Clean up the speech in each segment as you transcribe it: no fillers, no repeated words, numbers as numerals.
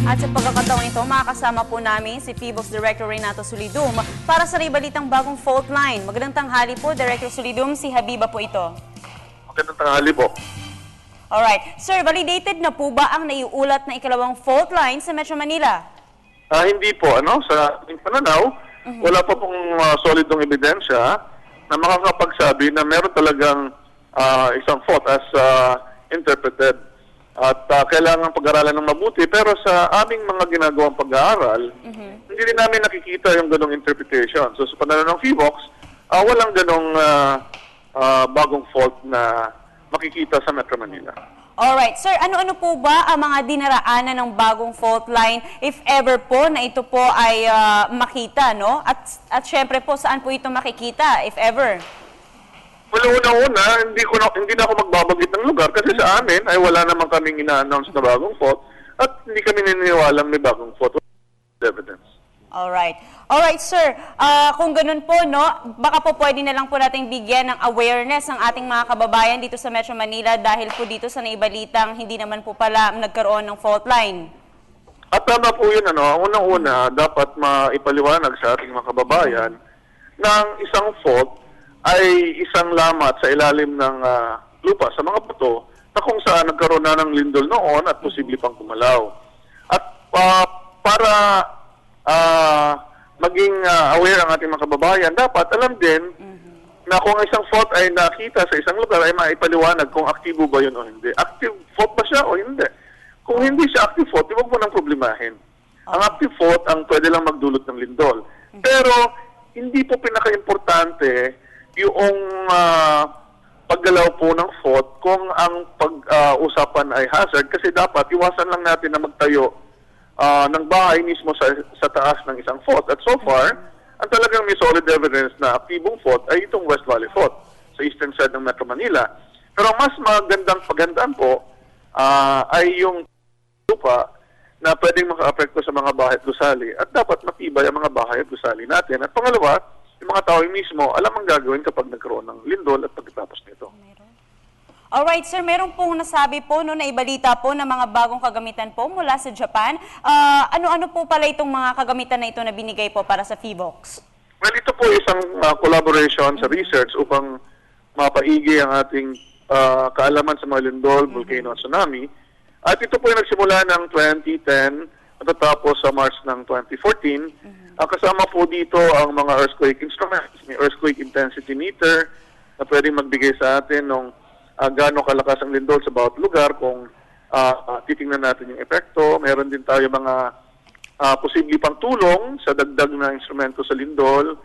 At sa pagkakataon ito, makakasama po namin si PHIVOLCS Director Renato Solidum para sa balitang bagong fault line. Magandang tanghali po, Director Solidum. Si Habiba po ito. Magandang tanghali po. Alright. Sir, validated na po ba ang naiulat na ikalawang fault line sa Metro Manila? Hindi po. Sa ating pananaw, wala pa pong solidong ebidensya na makakapagsabi na meron talagang isang fault as interpreted. At kailangan pag-aralan ng mabuti. Pero sa aming mga ginagawang pag-aaral, hindi rin namin nakikita yung ganong interpretation. So sa pananaw ng PHIVOLCS, walang ganong bagong fault na makikita sa Metro Manila. Alright. Sir, ano-ano po ba ang mga dinaraanan ng bagong fault line if ever po na ito po ay makita, no? At syempre po, saan po ito makikita if ever? Well, una-una, hindi na ako magbabanggit ng lugar kasi sa amin ay wala naman kaming ina-announce na bagong fault at hindi kami naniniwalang may bagong fault evidence. Alright. Alright, sir. Kung ganun po, no, baka po pwede na lang po nating bigyan ng awareness ang ating mga kababayan dito sa Metro Manila dahil po dito sa naibalitang hindi naman po pala nagkaroon ng fault line. At tama po yun, unang-una, dapat maipaliwanag sa ating mga kababayan na ang isang fault ay isang lamat sa ilalim ng lupa sa mga bato na kung saan nagkaroon na ng lindol noon at posible pang kumalaw. At para maging aware ang ating mga kababayan, dapat alam din na kung isang fault ay nakita sa isang lugar ay maipaliwanag kung aktibo ba yun o hindi. Active fault ba siya o hindi? Kung hindi siya active fault, huwag mo nang problemahin. Ang active fault ang pwede lang magdulot ng lindol. Pero hindi po pinaka-importante yung paggalaw po ng fault kung ang pag-usapan ay hazard kasi dapat iwasan lang natin na magtayo ng bahay mismo sa taas ng isang fault. At so far, ang talagang may solid evidence na aktibong fault ay itong West Valley Fault sa eastern side ng Metro Manila. Pero mas magandang pagandaan po ay yung lupa na pwedeng maka-apekto sa mga bahay at gusali at dapat matibay ang mga bahay at gusali natin. At pangalawa, yung mga tao mismo, alam ang gagawin kapag nagkaroon ng lindol at pagkatapos nito. Alright, sir. Meron pong nasabi po, no, na ibalita po ng mga bagong kagamitan po mula sa Japan. Ano-ano po pala itong mga kagamitan na ito na binigay po para sa PHIVOLCS? Well, ito po isang collaboration sa research upang mapaigi ang ating kaalaman sa mga lindol, volcano at tsunami. At ito po yung nagsimula ng 2010 at natapos sa March ng 2014. Kasama po dito ang mga earthquake instruments. May earthquake intensity meter na pwedeng magbigay sa atin ng gaano kalakas ang lindol sa bawat lugar kung titingnan natin yung epekto. Meron din tayo mga posible pang tulong sa dagdag na instrumento sa lindol.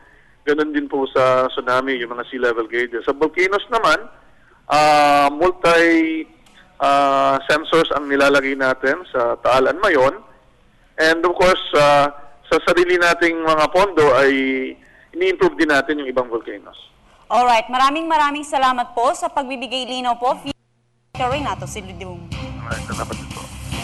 Ganon din po sa tsunami, yung mga sea level gauges. Sa volcanoes naman, multi-sensors ang nilalagay natin sa Taal and Mayon. And of course, sa sarili nating mga pondo ay ini-improve din natin yung ibang volcanoes. Alright, maraming salamat po sa pagbibigay linaw po. Renato Solidum. Salamat.